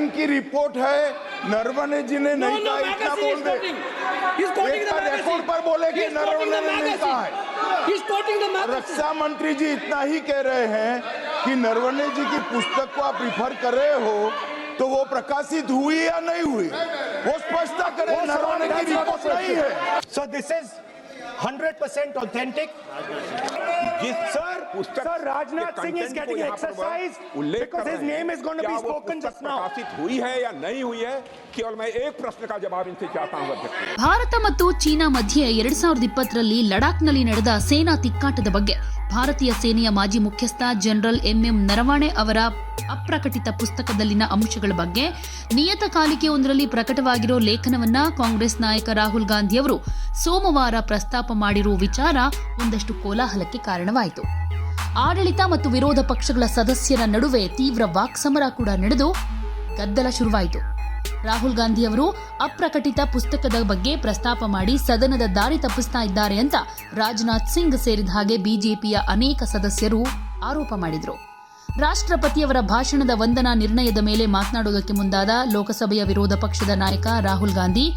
की रिपोर्ट है, नरवणे जी ने नहीं कहा, इतना बोल दे। रिकॉर्ड पर बोले कि नरवणे ने नहीं कहा है। रक्षा मंत्री जी इतना ही कह रहे हैं कि नरवणे जी की पुस्तक को आप रिफर कर रहे हो, तो वो प्रकाशित हुई या नहीं हुई, वो स्पष्टता करें। नरवणे की रिपोर्ट नहीं है। So this is 100% authentic. Sir, Rajnath Singh is getting exercised because his name is going to be spoken just now. प्रकाशित हुई है या नहीं हुई है, केवल मैं एक प्रश्न का जवाब इनसे चाहता हूं अध्यक्ष। ಭಾರತ ಮತ್ತು ಚೀನಾ ಮಧ್ಯೆ 2020ರಲ್ಲಿ ಲಡಾಖ್ನಲ್ಲಿ ನಡೆದ ಸೇನಾ ತಿಕ್ಕಾಟದ ಬಗ್ಗೆ ಭಾರತೀಯ ಸೇನೆಯ ಮಾಜಿ ಮುಖ್ಯಸ್ಥ ಜನರಲ್ ಎಂಎಂ ನರವಣೆ ಅವರ ಅಪ್ರಕಟಿತ ಪುಸ್ತಕದಲ್ಲಿನ ಅಂಶಗಳ ಬಗ್ಗೆ ನಿಯತಕಾಲಿಕೆಯೊಂದರಲ್ಲಿ ಪ್ರಕಟವಾಗಿರೋ ಲೇಖನವನ್ನ ಕಾಂಗ್ರೆಸ್ ನಾಯಕ ರಾಹುಲ್ ಗಾಂಧಿ ಅವರು ಸೋಮವಾರ ಪ್ರಸ್ತಾಪ ಮಾಡಿರುವ ವಿಚಾರ ಒಂದಷ್ಟು ಕೋಲಾಹಲಕ್ಕೆ ಕಾರಣವಾಯಿತು. ಆಡಳಿತ ಮತ್ತು ವಿರೋಧ ಪಕ್ಷಗಳ ಸದಸ್ಯರ ನಡುವೆ ತೀವ್ರ ವಾಕ್ಸಮರ ಕೂಡ ನಡೆದು ಗದ್ದಲ ಶುರುವಾಯಿತು. ರಾಹುಲ್ ಗಾಂಧಿ ಅವರು ಅಪ್ರಕಟಿತ ಪುಸ್ತಕದ ಬಗ್ಗೆ ಪ್ರಸ್ತಾಪ ಮಾಡಿ ಸದನದ ದಾರಿ ತಪ್ಪಿಸ್ತಾ ಇದ್ದಾರೆ ಅಂತ ರಾಜನಾಥ್ ಸಿಂಗ್ ಸೇರಿದ ಹಾಗೆ ಬಿಜೆಪಿಯ ಅನೇಕ ಸದಸ್ಯರು ಆರೋಪ ಮಾಡಿದರು. ರಾಷ್ಟ್ರಪತಿಯವರ ಭಾಷಣದ ವಂದನಾ ನಿರ್ಣಯದ ಮೇಲೆ ಮಾತನಾಡುವುದಕ್ಕೆ ಮುಂದಾದ ಲೋಕಸಭೆಯ ವಿರೋಧ ಪಕ್ಷದ ನಾಯಕ ರಾಹುಲ್ ಗಾಂಧಿ,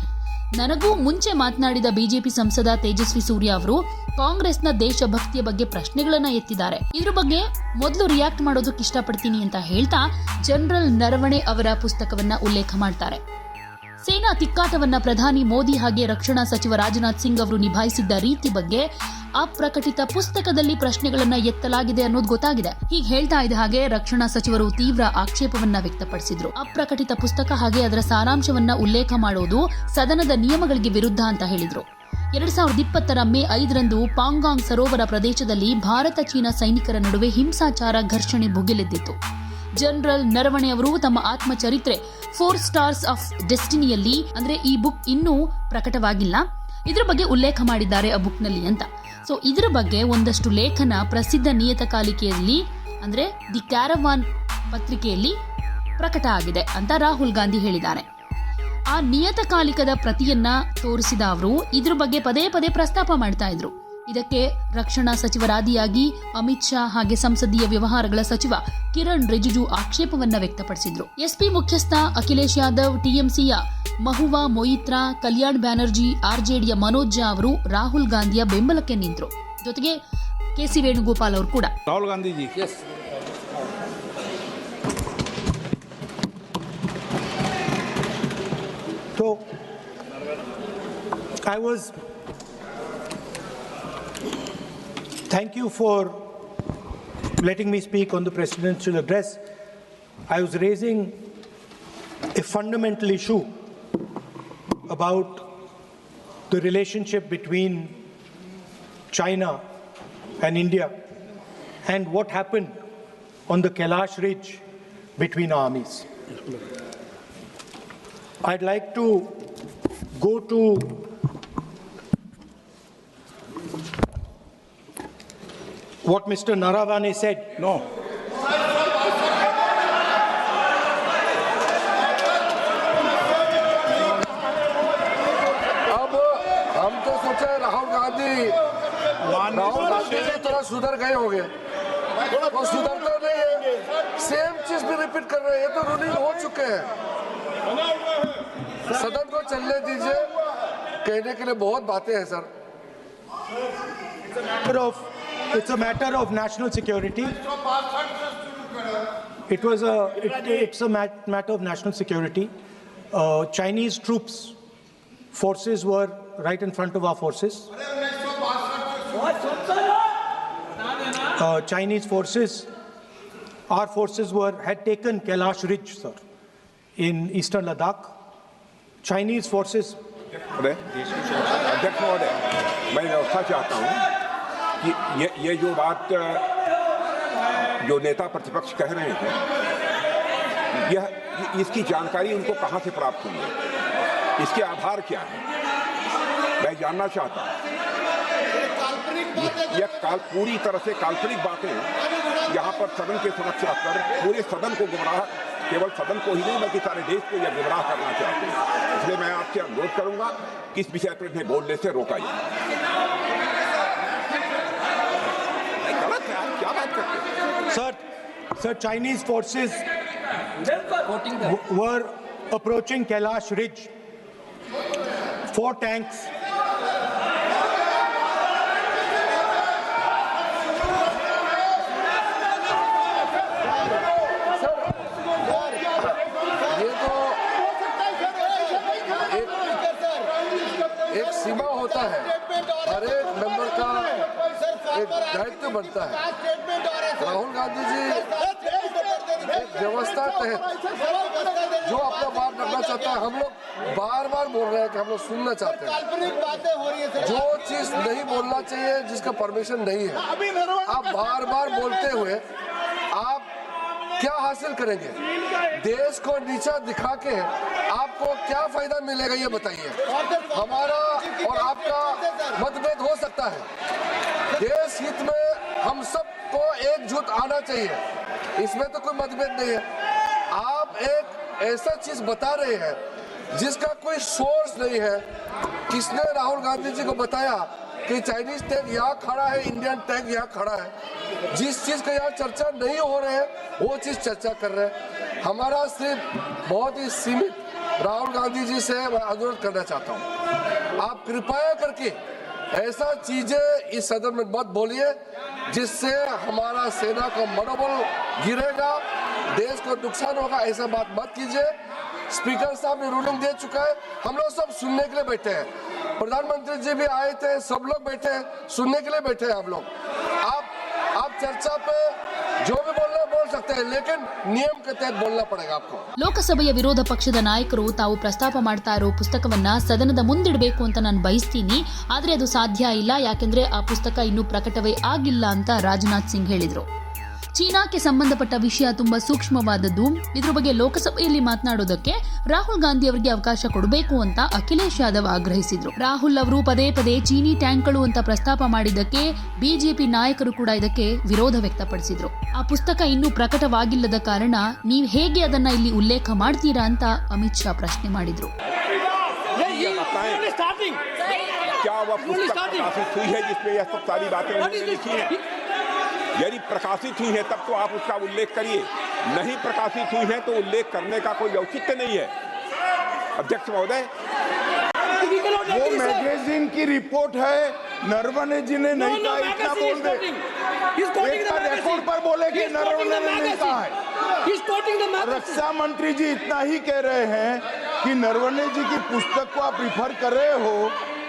ನನಗೂ ಮುಂಚೆ ಮಾತನಾಡಿದ ಬಿಜೆಪಿ ಸಂಸದ ತೇಜಸ್ವಿ ಸೂರ್ಯ ಅವರು ಕಾಂಗ್ರೆಸ್ನ ದೇಶಭಕ್ತಿಯ ಬಗ್ಗೆ ಪ್ರಶ್ನೆಗಳನ್ನ ಎತ್ತಿದ್ದಾರೆ. ಇದ್ರ ಬಗ್ಗೆ ಮೊದಲು ರಿಯಾಕ್ಟ್ ಮಾಡೋದಕ್ಕೆ ಇಷ್ಟಪಡ್ತೀನಿ ಅಂತ ಹೇಳ್ತಾ ಜನರಲ್ ನರವಣೆ ಅವರ ಪುಸ್ತಕವನ್ನ ಉಲ್ಲೇಖ ಮಾಡ್ತಾರೆ. ಸೇನಾ ತಿಕ್ಕಾಟವನ್ನ ಪ್ರಧಾನಿ ಮೋದಿ ಹಾಗೆ ರಕ್ಷಣಾ ಸಚಿವ ರಾಜನಾಥ್ ಸಿಂಗ್ ಅವರು ನಿಭಾಯಿಸಿದ್ದ ರೀತಿ ಬಗ್ಗೆ ಅಪ್ರಕಟಿತ ಪುಸ್ತಕದಲ್ಲಿ ಪ್ರಶ್ನೆಗಳನ್ನ ಎತ್ತಲಾಗಿದೆ ಅನ್ನೋದು ಗೊತ್ತಾಗಿದೆ. ಹೀಗೆ ಹೇಳ್ತಾ ಇದ್ದ ಹಾಗೆ ರಕ್ಷಣಾ ಸಚಿವರು ತೀವ್ರ ಆಕ್ಷೇಪವನ್ನ ವ್ಯಕ್ತಪಡಿಸಿದ್ರು. ಅಪ್ರಕಟಿತ ಪುಸ್ತಕ ಹಾಗೆ ಅದರ ಸಾರಾಂಶವನ್ನ ಉಲ್ಲೇಖ ಮಾಡೋದು ಸದನದ ನಿಯಮಗಳಿಗೆ ವಿರುದ್ಧ ಅಂತ ಹೇಳಿದ್ರು. 2020ರ ಮೇ 5ರಂದು ಪಾಂಗಾಂಗ್ ಸರೋವರ ಪ್ರದೇಶದಲ್ಲಿ ಭಾರತ ಚೀನಾ ಸೈನಿಕರ ನಡುವೆ ಹಿಂಸಾಚಾರ ಘರ್ಷಣೆ ಭುಗಿಲೆದ್ದಿತ್ತು. ಜನರಲ್ ನರವಣೆ ಅವರು ತಮ್ಮ ಆತ್ಮಚರಿತ್ರೆ 4 ಸ್ಟಾರ್ಸ್ ಆಫ್ ಡೆಸ್ಟಿನಿಯಲ್ಲಿ, ಅಂದ್ರೆ ಈ ಬುಕ್ ಇನ್ನೂ ಪ್ರಕಟವಾಗಿಲ್ಲ, ಇದ್ರ ಬಗ್ಗೆ ಉಲ್ಲೇಖ ಮಾಡಿದ್ದಾರೆ ಆ ಬುಕ್ನಲ್ಲಿ ಅಂತ. ಸೊ ಇದರ ಬಗ್ಗೆ ಒಂದಷ್ಟು ಲೇಖನ ಪ್ರಸಿದ್ಧ ನಿಯತಕಾಲಿಕೆಯಲ್ಲಿ ಅಂದ್ರೆ ದಿ ಕ್ಯಾರವಾನ್ ಪತ್ರಿಕೆಯಲ್ಲಿ ಪ್ರಕಟ ಆಗಿದೆ ಅಂತ ರಾಹುಲ್ ಗಾಂಧಿ ಹೇಳಿದ್ದಾರೆ. ಆ ನಿಯತಕಾಲಿಕದ ಪ್ರತಿಯನ್ನ ತೋರಿಸಿದ ಅವರು ಇದ್ರ ಬಗ್ಗೆ ಪದೇ ಪದೇ ಪ್ರಸ್ತಾಪ ಮಾಡ್ತಾ ಇದ್ರು. ಇದಕ್ಕೆ ರಕ್ಷಣಾ ಸಚಿವರಾದಿಯಾಗಿ ಅಮಿತ್ ಶಾ ಹಾಗೆ ಸಂಸದೀಯ ವ್ಯವಹಾರಗಳ ಸಚಿವ ಕಿರಣ್ ರಿಜಿಜು ಆಕ್ಷೇಪವನ್ನ ವ್ಯಕ್ತಪಡಿಸಿದ್ರು. ಎಸ್ಪಿ ಮುಖ್ಯಸ್ಥ ಅಖಿಲೇಶ್ ಯಾದವ್, ಟಿಎಂಸಿಯ ಮಹುವಾ ಮೊಯಿತ್ರಾ, ಕಲ್ಯಾಣ್ ಬ್ಯಾನರ್ಜಿ, ಆರ್ಜೆಡಿಯ ಮನೋಜ್ ಝಾ ಅವರು ರಾಹುಲ್ ಗಾಂಧಿಯ ಬೆಂಬಲಕ್ಕೆ ನಿಂತರು. ಜೊತೆಗೆ ಕೆಸಿ ವೇಣುಗೋಪಾಲ್ ಅವರು ಕೂಡ. Rahul Gandhi G, So thank you for letting me speak on the presidential address. I was raising a fundamental issue about the relationship between China and India and what happened on the Kailash Ridge between armies. I'd like to go to what Mr. Naravane said. No. अब हम तो सोचे राहुल गांधी थोड़ा सुधर गए होंगे, वो सुधरते नहीं है, सेम चीज भी रिपीट कर रहे हैं। ये तो रूलिंग हो चुके हैं, सदन को चलने दीजिए, कहने के लिए बहुत बातें हैं sir. It's a matter of national security. It's a matter of national security. Chinese forces were right in front of our forces. Chinese forces, our forces had taken Kailash Ridge, sir, in eastern Ladakh. Chinese forces. अध्यक्ष महोदय, मैं व्यवस्था चाहता हूँ कि ये जो बात जो नेता प्रतिपक्ष कह रहे हैं, यह इसकी जानकारी उनको कहाँ से प्राप्त हुई है, इसके आधार क्या है, मैं जानना चाहता हूँ। यह पूरी तरह से काल्पनिक बातें यहाँ पर सदन के समक्ष रखकर पूरे सदन को गुमराह, केवल सदन को ही नहीं बल्कि सारे देश को यह गुमराह करना चाहते हैं। इसलिए मैं आपसे अनुरोध करूंगा कि इस विषय पर इन्हें बोलने से रोका जाए। Sir, Chinese forces were approaching Kailash Ridge. 4 tanks. ये तो एक सीमा होता है, हर एक मेंबर का एक दायित्व बनता है। राहुल गांधी जी एक व्यवस्था तहत जो अपना बात रखना चाहता है, हम लोग बार बार बोल रहे हैं कि हम लोग सुनना चाहते हैं। जो चीज नहीं बोलना चाहिए, जिसका परमिशन नहीं है, आप बार बार बोलते हुए आप क्या हासिल करेंगे? देश को नीचा दिखा के आपको क्या फायदा मिलेगा, ये बताइए। हमारा और आपका मतभेद हो सकता है, देश हित में हम सबको एकजुट आना चाहिए, इसमें तो कोई मतभेद नहीं है। आप एक ऐसा चीज बता रहे हैं जिसका कोई सोर्स नहीं है। किसने राहुल गांधी जी को बताया कि चाइनीज टैंक यहाँ खड़ा है, इंडियन टैंक यहाँ खड़ा है? जिस चीज का यहाँ चर्चा नहीं हो रहे है वो चीज चर्चा कर रहे हैं। हमारा सिर्फ बहुत ही सीमित राहुल गांधी जी से मैं अनुरोध करना चाहता हूँ, आप कृपया करके ऐसा चीजें इस सदन में मत बोलिए जिससे हमारा सेना का मनोबल गिरेगा, देश को नुकसान होगा। ऐसा बात मत कीजिए। स्पीकर साहब ने रूलिंग दे चुका है, हम लोग सब सुनने के लिए बैठे हैं। प्रधानमंत्री जी भी आए थे, सब लोग बैठे हैं, सुनने के लिए बैठे हैं। आप लोग आप चर्चा पे जो भी बोलना बोल सकते हैं, लेकिन नियम के तहत बोलना पड़ेगा आपको। ಲೋಕಸಭೆಯ ವಿರೋಧ ಪಕ್ಷದ ನಾಯಕರು ತಾವು ಪ್ರಸ್ತಾಪ ಮಾಡ್ತಾ ಇರೋ ಪುಸ್ತಕವನ್ನ ಸದನದ ಮುಂದಿಡಬೇಕು ಅಂತ ನಾನು ಬಯಸ್ತೀನಿ, ಆದ್ರೆ ಅದು ಸಾಧ್ಯ ಇಲ್ಲ, ಯಾಕೆಂದ್ರೆ ಆ ಪುಸ್ತಕ ಇನ್ನೂ ಪ್ರಕಟವೇ ಆಗಿಲ್ಲ ಅಂತ ರಾಜನಾಥ್ ಸಿಂಗ್ ಹೇಳಿದ್ರು. ಚೀನಾಕ್ಕೆ ಸಂಬಂಧಪಟ್ಟ ವಿಷಯ ತುಂಬಾ ಸೂಕ್ಷ್ಮವಾದದ್ದು, ಇದ್ರ ಬಗ್ಗೆ ಲೋಕಸಭೆಯಲ್ಲಿ ಮಾತನಾಡೋದಕ್ಕೆ ರಾಹುಲ್ ಗಾಂಧಿ ಅವರಿಗೆ ಅವಕಾಶ ಕೊಡಬೇಕು ಅಂತ ಅಖಿಲೇಶ್ ಯಾದವ್ ಆಗ್ರಹಿಸಿದ್ರು. ರಾಹುಲ್ ಅವರು ಪದೇ ಪದೇ ಚೀನಿ ಟ್ಯಾಂಕ್ಗಳು ಅಂತ ಪ್ರಸ್ತಾಪ ಮಾಡಿದ್ದಕ್ಕೆ ಬಿಜೆಪಿ ನಾಯಕರು ಕೂಡ ಇದಕ್ಕೆ ವಿರೋಧ ವ್ಯಕ್ತಪಡಿಸಿದ್ರು. ಆ ಪುಸ್ತಕ ಇನ್ನೂ ಪ್ರಕಟವಾಗಿಲ್ಲದ ಕಾರಣ ನೀವು ಹೇಗೆ ಅದನ್ನ ಇಲ್ಲಿ ಉಲ್ಲೇಖ ಮಾಡ್ತೀರಾ ಅಂತ ಅಮಿತ್ ಶಾ ಪ್ರಶ್ನೆ ಮಾಡಿದ್ರು. क्या वह पुस्तक प्रकाशित हुई है जिसमें यह सब सारी बातें उन्होंने लिखी हैं? यदि प्रकाशित हुई है तब तो आप उसका उल्लेख करिए, नहीं प्रकाशित हुई है तो उल्लेख करने का कोई औचित्य नहीं है। अध्यक्ष महोदय, वो मैगजीन की रिपोर्ट है, नरवणे जी ने नहीं कहा, इतना बोल दे। एक रिकॉर्ड पर बोले कि नरवणे ने नहीं कहा है। रक्षा मंत्री जी इतना ही कह रहे हैं कि नरवणे जी की पुस्तक को आप रिफर कर रहे हो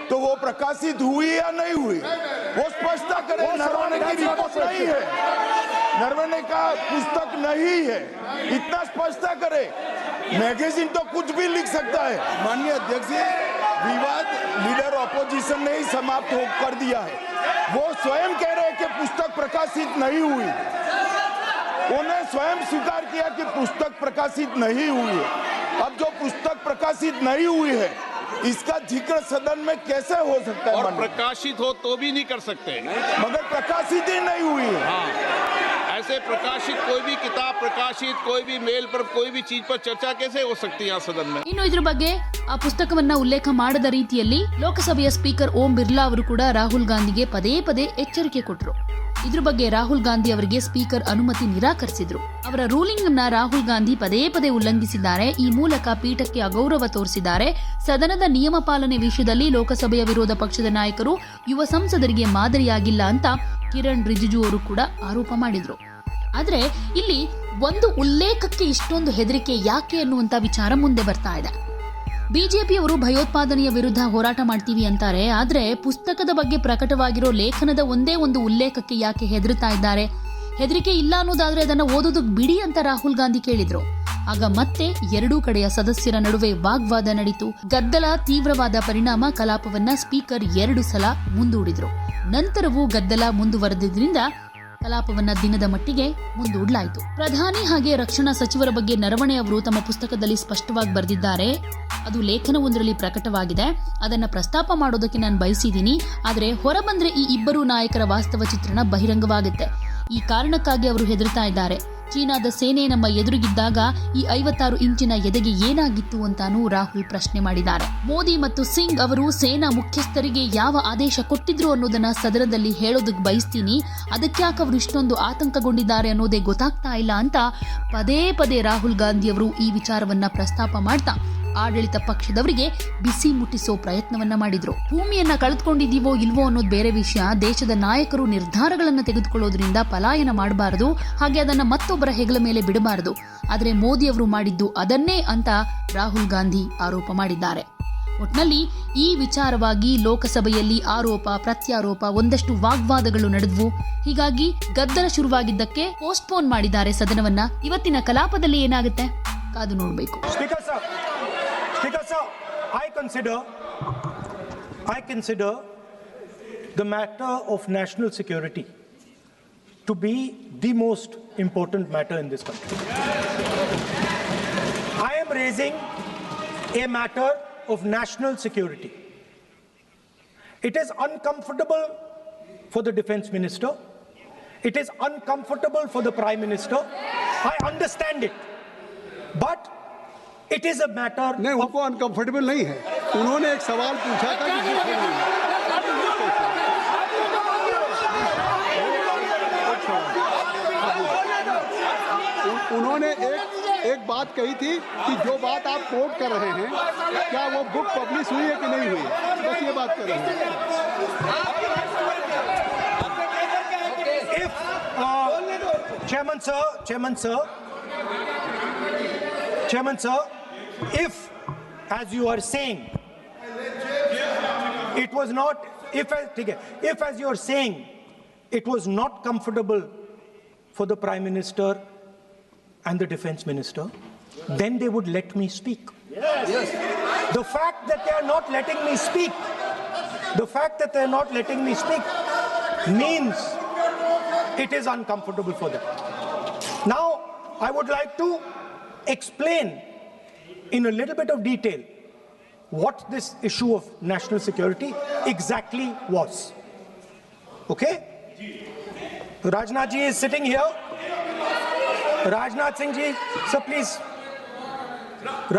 तो वो प्रकाशित हुई या नहीं हुई, वो स्पष्टता करें। नरवणे की रिपोर्ट नहीं है, नरवणे का पुस्तक नहीं है, इतना स्पष्टता करे। मैगजीन तो कुछ भी लिख सकता है। माननीय अध्यक्ष जी, विवाद लीडर ऑपोजिशन ने ही समाप्त कर दिया है। वो स्वयं कह रहे हैं कि पुस्तक प्रकाशित नहीं हुई, उन्होंने स्वयं स्वीकार किया कि पुस्तक प्रकाशित नहीं हुई है। अब जो पुस्तक प्रकाशित नहीं हुई है इसका जिक्र सदन में कैसे हो सकता है? और प्रकाशित हो तो भी नहीं कर सकते, मगर प्रकाशित ही नहीं हुई है। हाँ, ऐसे प्रकाशित कोई भी किताब प्रकाशित, कोई भी मेल पर, कोई भी चीज पर चर्चा कैसे हो सकती है यहाँ सदन में? ಇನ್ನು ಇದ್ರ ಬಗ್ಗೆ ಆ ಪುಸ್ತಕವನ್ನ ಉಲ್ಲೇಖ ಮಾಡದ ರೀತಿಯಲ್ಲಿ ಲೋಕಸಭೆಯ ಸ್ಪೀಕರ್ ಓಂ ಬಿರ್ಲಾ ಅವರು ಕೂಡ ರಾಹುಲ್ ಗಾಂಧಿಗೆ ಪದೇ ಪದೇ ಎಚ್ಚರಿಕೆ ಕೊಟ್ಟರು. ಇದ್ರ ಬಗ್ಗೆ ರಾಹುಲ್ ಗಾಂಧಿ ಅವರಿಗೆ ಸ್ಪೀಕರ್ ಅನುಮತಿ ನಿರಾಕರಿಸಿದ್ರು. ಅವರ ರೂಲಿಂಗ್ ಅನ್ನ ರಾಹುಲ್ ಗಾಂಧಿ ಪದೇ ಪದೇ ಉಲ್ಲಂಘಿಸಿದ್ದಾರೆ. ಈ ಮೂಲಕ ಪೀಠಕ್ಕೆ ಅಗೌರವ ತೋರಿಸಿದ್ದಾರೆ. ಸದನದ ನಿಯಮ ಪಾಲನೆ ವಿಷಯದಲ್ಲಿ ಲೋಕಸಭೆಯ ವಿರೋಧ ಪಕ್ಷದ ನಾಯಕರು ಯುವ ಸಂಸದರಿಗೆ ಮಾದರಿಯಾಗಿಲ್ಲ ಅಂತ ಕಿರಣ್ ರಿಜಿಜು ಅವರು ಕೂಡ ಆರೋಪ ಮಾಡಿದ್ರು. ಆದ್ರೆ ಇಲ್ಲಿ ಒಂದು ಉಲ್ಲೇಖಕ್ಕೆ ಇಷ್ಟೊಂದು ಹೆದರಿಕೆ ಯಾಕೆ ಅನ್ನುವಂತ ವಿಚಾರ ಮುಂದೆ ಬರ್ತಾ ಇದೆ. ಬಿಜೆಪಿಯವರು ಭಯೋತ್ಪಾದನೆಯ ವಿರುದ್ಧ ಹೋರಾಟ ಮಾಡ್ತೀವಿ ಅಂತಾರೆ, ಆದ್ರೆ ಪುಸ್ತಕದ ಬಗ್ಗೆ ಪ್ರಕಟವಾಗಿರೋ ಲೇಖನದ ಒಂದೇ ಒಂದು ಉಲ್ಲೇಖಕ್ಕೆ ಯಾಕೆ ಹೆದರ್ತಾ ಇದ್ದಾರೆ? ಹೆದರಿಕೆ ಇಲ್ಲ ಅನ್ನೋದಾದ್ರೆ ಅದನ್ನ ಓದೋದಕ್ಕೆ ಬಿಡಿ ಅಂತ ರಾಹುಲ್ ಗಾಂಧಿ ಕೇಳಿದ್ರು. ಆಗ ಮತ್ತೆ ಎರಡೂ ಕಡೆಯ ಸದಸ್ಯರ ನಡುವೆ ವಾಗ್ವಾದ ನಡೀತು. ಗದ್ದಲ ತೀವ್ರವಾದ ಪರಿಣಾಮ ಕಲಾಪವನ್ನ ಸ್ಪೀಕರ್ 2 ಸಲ ಮುಂದೂಡಿದ್ರು. ನಂತರವೂ ಗದ್ದಲ ಮುಂದುವರೆದಿದ್ರಿಂದ ಕಲಾಪವನ್ನ ದಿನದ ಮಟ್ಟಿಗೆ ಮುಂದೂಡಲಾಯಿತು. ಪ್ರಧಾನಿ ಹಾಗೆ ರಕ್ಷಣಾ ಸಚಿವರ ಬಗ್ಗೆ ನರವಣೆ ಅವರು ತಮ್ಮ ಪುಸ್ತಕದಲ್ಲಿ ಸ್ಪಷ್ಟವಾಗಿ ಬರೆದಿದ್ದಾರೆ. ಅದು ಲೇಖನವೊಂದರಲ್ಲಿ ಪ್ರಕಟವಾಗಿದೆ. ಅದನ್ನ ಪ್ರಸ್ತಾಪ ಮಾಡೋದಕ್ಕೆ ನಾನು ಬಯಸಿದ್ದೀನಿ. ಆದ್ರೆ ಹೊರಬಂದ್ರೆ ಈ ಇಬ್ಬರು ನಾಯಕರ ವಾಸ್ತವ ಚಿತ್ರಣ ಬಹಿರಂಗವಾಗುತ್ತೆ. ಈ ಕಾರಣಕ್ಕಾಗಿ ಅವರು ಹೆದರ್ತಾ ಇದ್ದಾರೆ. ಚೀನಾದ ಸೇನೆ ನಮ್ಮ ಎದುರಿಗಿದ್ದಾಗ ಈ 56 ಇಂಚಿನ ಎದೆಗೆ ಏನಾಗಿತ್ತು ಅಂತಾನೂ ರಾಹುಲ್ ಪ್ರಶ್ನೆ ಮಾಡಿದ್ದಾರೆ. ಮೋದಿ ಮತ್ತು ಸಿಂಗ್ ಅವರು ಸೇನಾ ಮುಖ್ಯಸ್ಥರಿಗೆ ಯಾವ ಆದೇಶ ಕೊಟ್ಟಿದ್ರು ಅನ್ನೋದನ್ನ ಸದನದಲ್ಲಿ ಹೇಳೋದಕ್ಕೆ ಬಯಸ್ತೀನಿ. ಅದಕ್ಯಾಕೆ ಅವರು ಇಷ್ಟೊಂದು ಆತಂಕಗೊಂಡಿದ್ದಾರೆ ಅನ್ನೋದೇ ಗೊತ್ತಾಗ್ತಾ ಇಲ್ಲ ಅಂತ ಪದೇ ಪದೇ ರಾಹುಲ್ ಗಾಂಧಿ ಅವರು ಈ ವಿಚಾರವನ್ನ ಪ್ರಸ್ತಾಪ ಮಾಡ್ತಾ ಆಡಳಿತ ಪಕ್ಷದವರಿಗೆ ಬಿಸಿ ಮುಟ್ಟಿಸೋ ಪ್ರಯತ್ನವನ್ನ ಮಾಡಿದ್ರು. ಭೂಮಿಯನ್ನ ಕಳೆದುಕೊಂಡಿದೀವೋ ಇಲ್ವೋ ಅನ್ನೋದು ಬೇರೆ ವಿಷಯ. ದೇಶದ ನಾಯಕರು ನಿರ್ಧಾರಗಳನ್ನು ತೆಗೆದುಕೊಳ್ಳೋದ್ರಿಂದ ಪಲಾಯನ ಮಾಡಬಾರದು, ಹಾಗೆ ಅದನ್ನ ಮತ್ತೊಬ್ಬರ ಹೆಗಲ ಮೇಲೆ ಬಿಡಬಾರದು. ಆದರೆ ಮೋದಿ ಅವರು ಮಾಡಿದ್ದು ಅದನ್ನೇ ಅಂತ ರಾಹುಲ್ ಗಾಂಧಿ ಆರೋಪ ಮಾಡಿದ್ದಾರೆ. ಒಟ್ನಲ್ಲಿ ಈ ವಿಚಾರವಾಗಿ ಲೋಕಸಭೆಯಲ್ಲಿ ಆರೋಪ ಪ್ರತ್ಯಾರೋಪ ಒಂದಷ್ಟು ವಾಗ್ವಾದಗಳು ನಡೆದವು. ಹೀಗಾಗಿ ಗದ್ದಲ ಶುರುವಾಗಿದ್ದಕ್ಕೆ ಪೋಸ್ಟ್ಪೋನ್ ಮಾಡಿದ್ದಾರೆ ಸದನವನ್ನ. ಇವತ್ತಿನ ಕಲಾಪದಲ್ಲಿ ಏನಾಗುತ್ತೆ ಕಾದು ನೋಡಬೇಕು. Speaker sir, I consider the matter of national security to be the most important matter in this country. I am raising a matter of national security. It is uncomfortable for the defense minister. It is uncomfortable for the prime minister. I understand it. But it is a matter नहीं, उनको uncomfortable नहीं है. उन्होंने एक सवाल पूछा था कि उन्होंने एक बात कही थी कि जो बात आप कोट कर रहे हैं क्या वो बुक पब्लिश हुई है कि नहीं हुई है, बस ये बात कर रहे हैं. If Chairman sir, if, as you are saying, it was not, if as you are saying, it was not comfortable for the Prime Minister and the Defense Minister, then they would let me speak. Yes. The fact that they are not letting me speak, means it is uncomfortable for them. Now, I would like to explain in a little bit of detail what this issue of national security exactly was. Okay? Rajnath ji is sitting here. Rajnath Singh ji, sir please.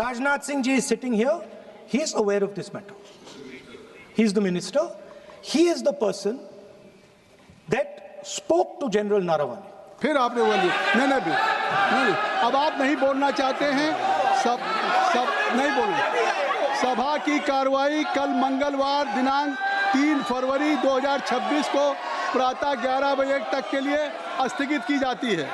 Rajnath Singh ji is sitting here. He is aware of this matter. He is the minister. He is the person that spoke to General Naravane. फिर आपने बोली नहीं, अब आप नहीं बोलना चाहते हैं. सब नहीं बोलना. सभा की कार्रवाई कल मंगलवार दिनांक 3 फरवरी 2026 को प्रातः 11 बजे तक के लिए स्थगित की जाती है.